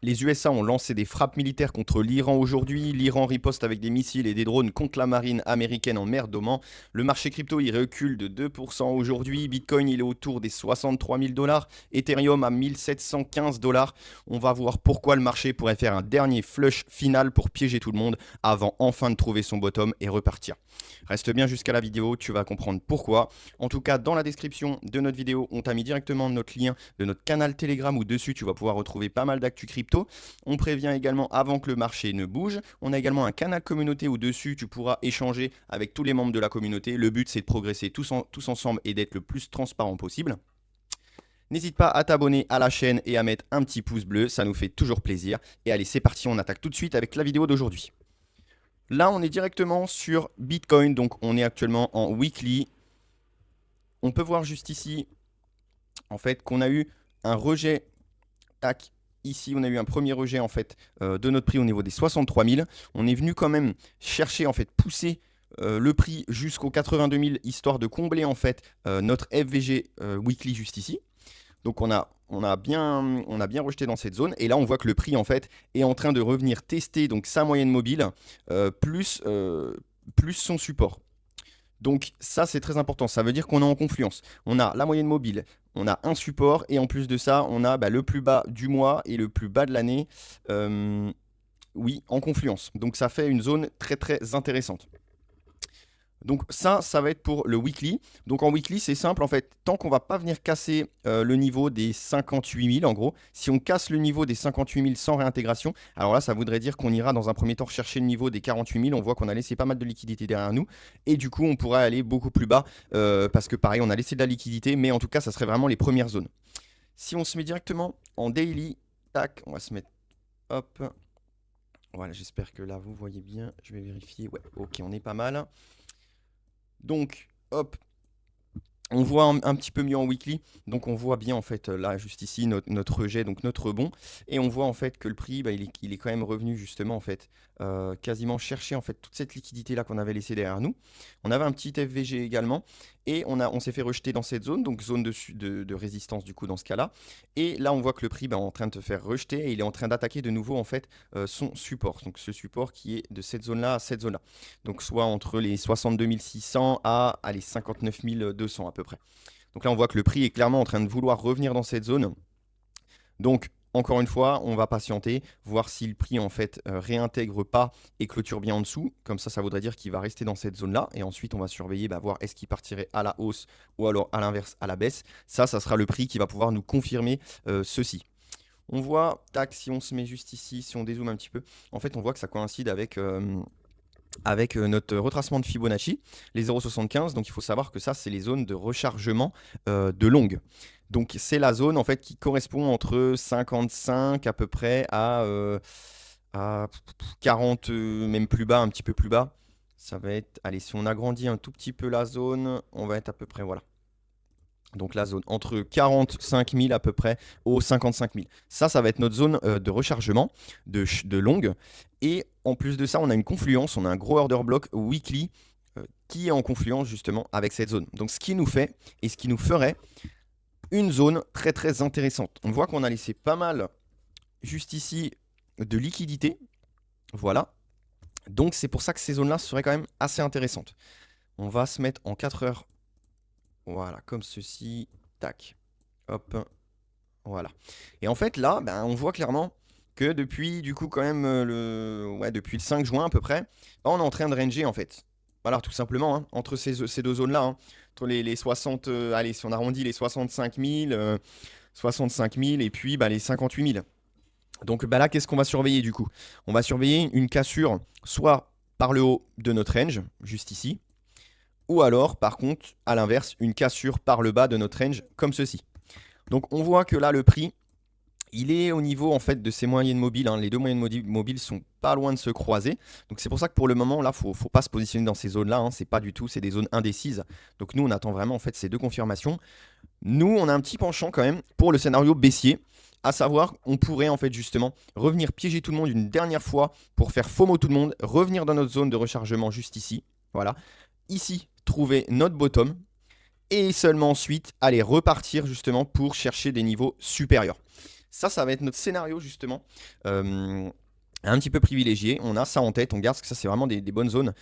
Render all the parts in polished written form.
Les USA ont lancé des frappes militaires contre l'Iran aujourd'hui. L'Iran riposte avec des missiles et des drones contre la marine américaine en mer d'Oman. Le marché crypto, il recule de 2% aujourd'hui. Bitcoin, il est autour des 63 000 dollars. Ethereum à 1715 dollars. On va voir pourquoi le marché pourrait faire un dernier flush final pour piéger tout le monde avant enfin de trouver son bottom et repartir. Reste bien jusqu'à la vidéo, tu vas comprendre pourquoi. En tout cas, dans la description de notre vidéo, on t'a mis directement notre lien de notre canal Telegram où dessus tu vas pouvoir retrouver pas mal d'actu crypto. On prévient également avant que le marché ne bouge. On a également un canal communauté où dessus tu pourras échanger avec tous les membres de la communauté. Le but c'est de progresser tous ensemble et d'être le plus transparent possible. N'hésite pas à t'abonner à la chaîne et à mettre un petit pouce bleu, ça nous fait toujours plaisir. Et allez, c'est parti, on attaque tout de suite avec la vidéo d'aujourd'hui. Là, on est directement sur Bitcoin, donc on est actuellement en weekly. On peut voir juste ici, en fait, qu'on a eu un rejet. Tac, ici, on a eu un premier rejet, en fait, de notre prix au niveau des 63 000. On est venu quand même chercher, en fait, pousser le prix jusqu'aux 82 000, histoire de combler, en fait, notre FVG weekly juste ici. Donc on a bien rejeté dans cette zone. Et là, on voit que le prix, en fait, est en train de revenir tester donc, sa moyenne mobile plus son support. Donc ça, c'est très important. Ça veut dire qu'on est en confluence. On a la moyenne mobile, on a un support, et en plus de ça, on a le plus bas du mois et le plus bas de l'année. Oui, en confluence. Donc ça fait une zone très très intéressante. Donc ça va être pour le weekly. Donc en weekly, c'est simple en fait. Tant qu'on va pas venir casser le niveau des 58 000 en gros, si on casse le niveau des 58 000 sans réintégration, alors là, ça voudrait dire qu'on ira dans un premier temps chercher le niveau des 48 000. On voit qu'on a laissé pas mal de liquidité derrière nous. Et du coup, on pourrait aller beaucoup plus bas parce que pareil, on a laissé de la liquidité. Mais en tout cas, ça serait vraiment les premières zones. Si on se met directement en daily, tac, on va se mettre, hop. Voilà, j'espère que là, vous voyez bien. Je vais vérifier. Ouais, ok, on est pas mal. Donc, hop, on voit un petit peu mieux en weekly. Donc, on voit bien, en fait, là, juste ici, notre rejet, donc notre rebond. Et on voit, en fait, que le prix, bah, il est quand même revenu, justement, en fait, quasiment chercher, en fait, toute cette liquidité-là qu'on avait laissée derrière nous. On avait un petit FVG également. Et on s'est fait rejeter dans cette zone, donc zone de résistance, du coup, dans ce cas-là. Et là, on voit que le prix bah, est en train de se faire rejeter et il est en train d'attaquer de nouveau, en fait, son support. Donc, ce support qui est de cette zone-là à cette zone-là. Donc soit entre les 62 600 à les 59 200 à peu près. Donc là, on voit que le prix est clairement en train de vouloir revenir dans cette zone. Donc, encore une fois, on va patienter, voir si le prix en fait réintègre pas et clôture bien en dessous. Comme ça voudrait dire qu'il va rester dans cette zone-là. Et ensuite, on va surveiller, bah, voir est-ce qu'il partirait à la hausse ou alors à l'inverse, à la baisse. Ça sera le prix qui va pouvoir nous confirmer ceci. On voit, tac, si on se met juste ici, si on dézoome un petit peu, en fait, on voit que ça coïncide avec notre retracement de Fibonacci, les 0,75. Donc il faut savoir que ça, c'est les zones de rechargement de longue. Donc c'est la zone en fait qui correspond entre 55 à peu près à 40, même plus bas, un petit peu plus bas. Ça va être, allez, si on agrandit un tout petit peu la zone, on va être à peu près, voilà. Donc la zone entre 45 000 à peu près aux 55 000. Ça va être notre zone de rechargement de longue. Et en plus de ça, on a une confluence, on a un gros order block weekly qui est en confluence justement avec cette zone. Donc ce qui nous fait et ce qui nous ferait une zone très très intéressante. On voit qu'on a laissé pas mal juste ici de liquidité. Voilà. Donc c'est pour ça que ces zones-là seraient quand même assez intéressantes. On va se mettre en 4 heures. Voilà, comme ceci. Tac. Hop. Voilà. Et en fait, là, ben, on voit clairement que depuis, du coup, quand même, depuis le 5 juin à peu près, ben, on est en train de ranger, en fait. Voilà, tout simplement, hein, entre ces deux zones-là. Hein, entre les 60, allez, si on arrondit les 65 000 et puis bah, les 58 000. Donc bah, là, qu'est-ce qu'on va surveiller, du coup? On va surveiller une cassure, soit par le haut de notre range, juste ici, ou alors, par contre, à l'inverse, une cassure par le bas de notre range, comme ceci. Donc on voit que là, le prix, il est au niveau en fait de ces moyennes mobiles. Hein. Les deux moyennes mobiles sont pas loin de se croiser. Donc c'est pour ça que pour le moment, là, faut pas se positionner dans ces zones-là. Hein. C'est pas du tout, c'est des zones indécises. Donc nous, on attend vraiment en fait ces deux confirmations. Nous, on a un petit penchant quand même pour le scénario baissier. À savoir, on pourrait en fait justement revenir piéger tout le monde une dernière fois pour faire FOMO tout le monde, revenir dans notre zone de rechargement juste ici. Voilà. Ici, trouver notre bottom. Et seulement ensuite, aller repartir justement pour chercher des niveaux supérieurs. Ça va être notre scénario justement. Un petit peu privilégié, on a ça en tête, on garde parce que ça c'est vraiment des bonnes zones.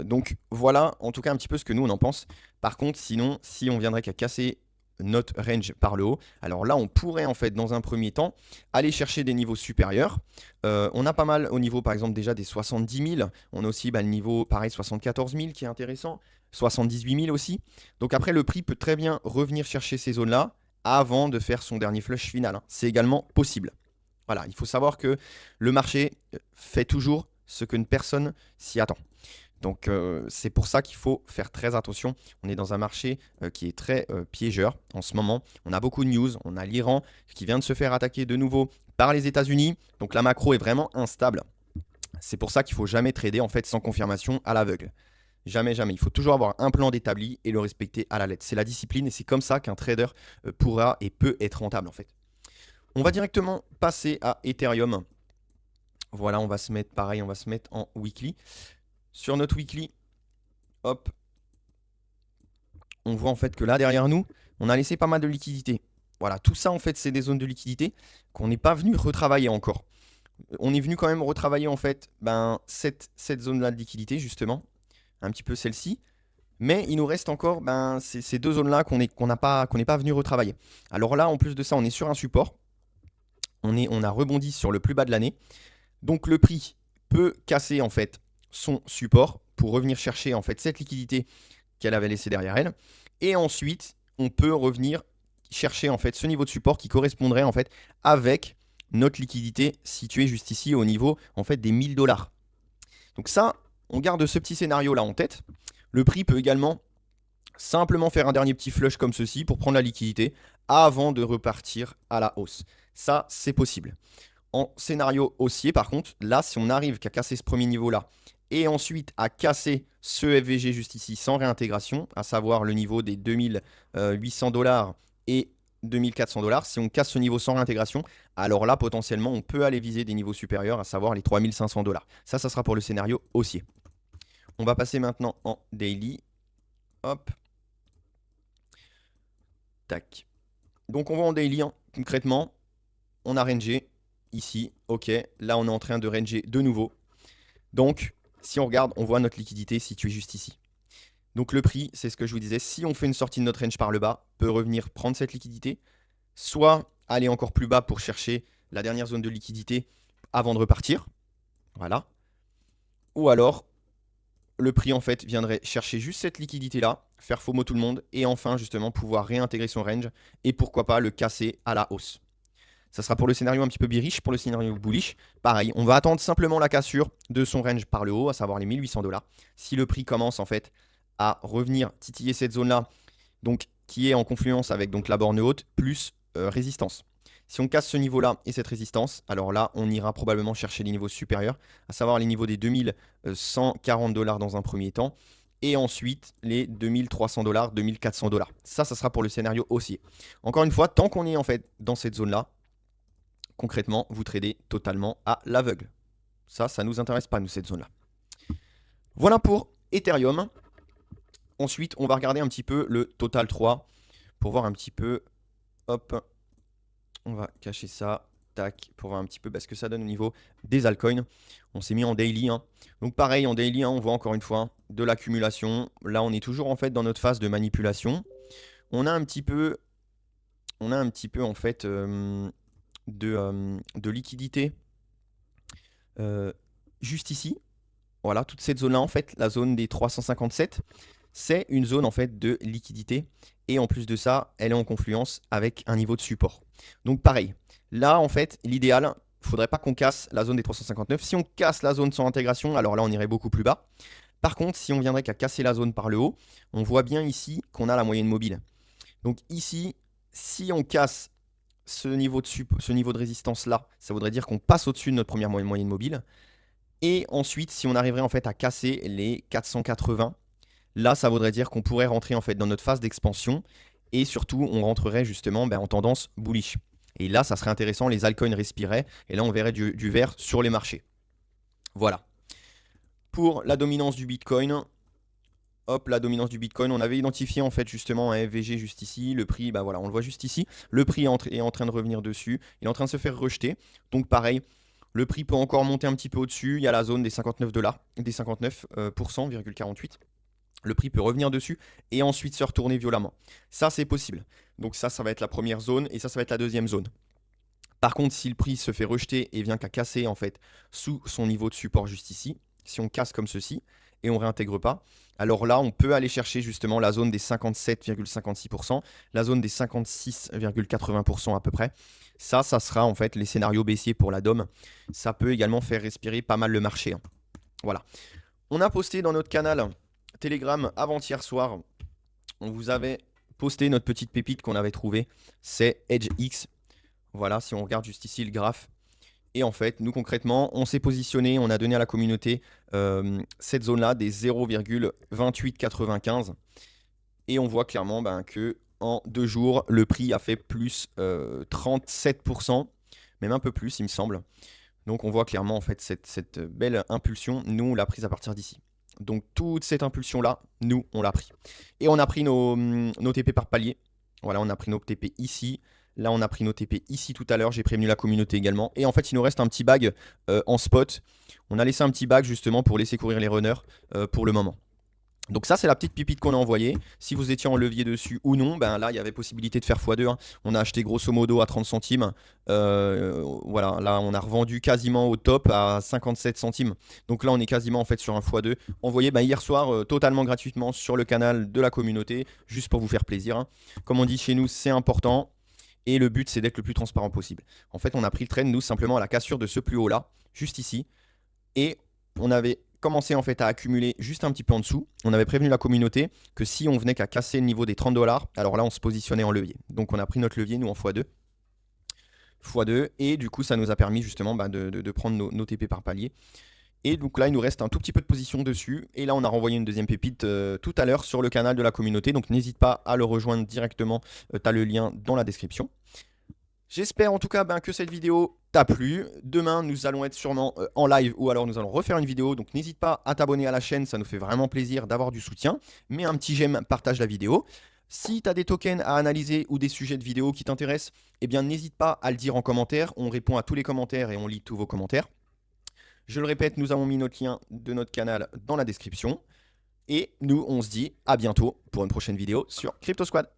Donc voilà en tout cas un petit peu ce que nous on en pense. Par contre sinon si on viendrait qu'à casser notre range par le haut, alors là on pourrait en fait dans un premier temps aller chercher des niveaux supérieurs. On a pas mal au niveau par exemple déjà des 70 000, on a aussi le niveau pareil 74 000 qui est intéressant, 78 000 aussi. Donc après le prix peut très bien revenir chercher ces zones là avant de faire son dernier flush final, hein. C'est également possible. Voilà, il faut savoir que le marché fait toujours ce que personne s'y attend. Donc c'est pour ça qu'il faut faire très attention. On est dans un marché qui est très piégeur en ce moment. On a beaucoup de news. On a l'Iran qui vient de se faire attaquer de nouveau par les États-Unis. Donc la macro est vraiment instable. C'est pour ça qu'il ne faut jamais trader en fait sans confirmation à l'aveugle. Jamais, jamais. Il faut toujours avoir un plan d'établi et le respecter à la lettre. C'est la discipline et c'est comme ça qu'un trader pourra et peut être rentable en fait. On va directement passer à Ethereum. Voilà, on va se mettre pareil, on va se mettre en weekly. Sur notre weekly, hop, on voit en fait que là derrière nous, on a laissé pas mal de liquidité. Voilà, tout ça en fait, c'est des zones de liquidité qu'on n'est pas venu retravailler encore. On est venu quand même retravailler en fait cette zone-là de liquidité justement, un petit peu celle-ci. Mais il nous reste encore ces deux zones-là qu'on n'est pas venu retravailler. Alors là, en plus de ça, on est sur un support. On a rebondi sur le plus bas de l'année. Donc le prix peut casser en fait son support pour revenir chercher en fait cette liquidité qu'elle avait laissée derrière elle. Et ensuite, on peut revenir chercher en fait ce niveau de support qui correspondrait en fait avec notre liquidité située juste ici au niveau en fait des 1000 $. Donc ça, on garde ce petit scénario là en tête. Le prix peut également simplement faire un dernier petit flush comme ceci pour prendre la liquidité avant de repartir à la hausse. Ça, c'est possible. En scénario haussier, par contre, là, si on arrive qu'à casser ce premier niveau-là et ensuite à casser ce FVG juste ici sans réintégration, à savoir le niveau des 2800 $ et 2400 $, si on casse ce niveau sans réintégration, alors là, potentiellement, on peut aller viser des niveaux supérieurs, à savoir les 3500 $. Ça sera pour le scénario haussier. On va passer maintenant en daily. Hop. Tac. Donc, on va en daily, hein. Concrètement, on a rangé ici. Ok, là, on est en train de ranger de nouveau. Donc, si on regarde, on voit notre liquidité située juste ici. Donc, le prix, c'est ce que je vous disais. Si on fait une sortie de notre range par le bas, peut revenir prendre cette liquidité, soit aller encore plus bas pour chercher la dernière zone de liquidité avant de repartir. Voilà. Ou alors, le prix en fait viendrait chercher juste cette liquidité là, faire FOMO tout le monde et enfin justement pouvoir réintégrer son range et pourquoi pas le casser à la hausse. Ça sera pour le scénario un petit peu bearish. Pour le scénario bullish, pareil, on va attendre simplement la cassure de son range par le haut, à savoir les 1800 $. Si le prix commence en fait à revenir titiller cette zone là, donc qui est en confluence avec donc la borne haute plus résistance. Si on casse ce niveau-là et cette résistance, alors là, on ira probablement chercher les niveaux supérieurs, à savoir les niveaux des 2140 $ dans un premier temps, et ensuite les 2300 $, 2400 $. Ça sera pour le scénario haussier. Encore une fois, tant qu'on est en fait dans cette zone-là, concrètement, vous tradez totalement à l'aveugle. Ça ne nous intéresse pas, nous, cette zone-là. Voilà pour Ethereum. Ensuite, on va regarder un petit peu le Total 3 pour voir un petit peu. Hop. On va cacher ça, tac, pour voir un petit peu ce que ça donne au niveau des altcoins. On s'est mis en daily, hein. Donc pareil, en daily, hein, on voit encore une fois de l'accumulation. Là, on est toujours en fait dans notre phase de manipulation. On a un petit peu en fait de liquidité juste ici. Voilà, toute cette zone-là, en fait, la zone des 357, c'est une zone en fait de liquidité. Et en plus de ça, elle est en confluence avec un niveau de support. Donc pareil, là en fait, l'idéal, il ne faudrait pas qu'on casse la zone des 359. Si on casse la zone sans intégration, alors là on irait beaucoup plus bas. Par contre, si on viendrait qu'à casser la zone par le haut, on voit bien ici qu'on a la moyenne mobile. Donc ici, si on casse ce niveau de résistance là, ça voudrait dire qu'on passe au-dessus de notre première moyenne mobile. Et ensuite, si on arriverait en fait à casser les 480, là, ça voudrait dire qu'on pourrait rentrer en fait dans notre phase d'expansion et surtout, on rentrerait justement en tendance bullish. Et là, ça serait intéressant, les altcoins respiraient et là, on verrait du vert sur les marchés. Voilà. Pour la dominance du Bitcoin, Hop, la dominance du Bitcoin. On avait identifié en fait justement un FVG juste ici. Le prix, bah voilà, on le voit juste ici. Le prix est en train de revenir dessus. Il est en train de se faire rejeter. Donc pareil, le prix peut encore monter un petit peu au-dessus. Il y a la zone des 59 dollars, des 59,48%. Le prix peut revenir dessus et ensuite se retourner violemment. Ça, c'est possible. Donc ça va être la première zone et ça va être la deuxième zone. Par contre, si le prix se fait rejeter et vient qu'à casser en fait sous son niveau de support juste ici, si on casse comme ceci et on réintègre pas, alors là, on peut aller chercher justement la zone des 57,56%, la zone des 56,80% à peu près. Ça sera en fait les scénarios baissiers pour la DOM. Ça peut également faire respirer pas mal le marché, hein. Voilà. On a posté dans notre canal Telegram avant-hier soir, on vous avait posté notre petite pépite qu'on avait trouvée, c'est EdgeX. Voilà, si on regarde juste ici le graphe. Et en fait, nous concrètement, on s'est positionné, on a donné à la communauté cette zone-là des 0,2895. Et on voit clairement que en 2 jours, le prix a fait plus 37%, même un peu plus, il me semble. Donc on voit clairement en fait cette belle impulsion, nous on l'a prise à partir d'ici. Donc toute cette impulsion-là, nous on l'a pris. Et on a pris nos TP par palier. Voilà, on a pris nos TP ici. Là, on a pris nos TP ici tout à l'heure. J'ai prévenu la communauté également. Et en fait, il nous reste un petit bag en spot. On a laissé un petit bag justement pour laisser courir les runners pour le moment. Donc ça, c'est la petite pipite qu'on a envoyée. Si vous étiez en levier dessus ou non, ben là, il y avait possibilité de faire x2, hein. On a acheté grosso modo à 30 centimes. Voilà, là, on a revendu quasiment au top à 57 centimes. Donc là, on est quasiment en fait sur un x2. Envoyé hier soir totalement gratuitement sur le canal de la communauté, juste pour vous faire plaisir, hein. Comme on dit chez nous, c'est important. Et le but, c'est d'être le plus transparent possible. En fait, on a pris le trend, nous, simplement à la cassure de ce plus haut-là, juste ici. Et on avait commencé en fait à accumuler juste un petit peu en dessous. On avait prévenu la communauté que si on venait qu'à casser le niveau des 30 dollars, alors là, on se positionnait en levier. Donc, on a pris notre levier, nous, en x2. x2. Et du coup, ça nous a permis justement de prendre nos TP par palier. Et donc là, il nous reste un tout petit peu de position dessus. Et là, on a renvoyé une deuxième pépite tout à l'heure sur le canal de la communauté. Donc, n'hésite pas à le rejoindre directement. Tu as le lien dans la description. J'espère en tout cas que cette vidéo t'a plu. Demain, nous allons être sûrement en live ou alors nous allons refaire une vidéo. Donc, n'hésite pas à t'abonner à la chaîne. Ça nous fait vraiment plaisir d'avoir du soutien. Mets un petit j'aime, partage la vidéo. Si tu as des tokens à analyser ou des sujets de vidéo qui t'intéressent, eh bien, n'hésite pas à le dire en commentaire. On répond à tous les commentaires et on lit tous vos commentaires. Je le répète, nous avons mis notre lien de notre canal dans la description. Et nous, on se dit à bientôt pour une prochaine vidéo sur Crypto Squad.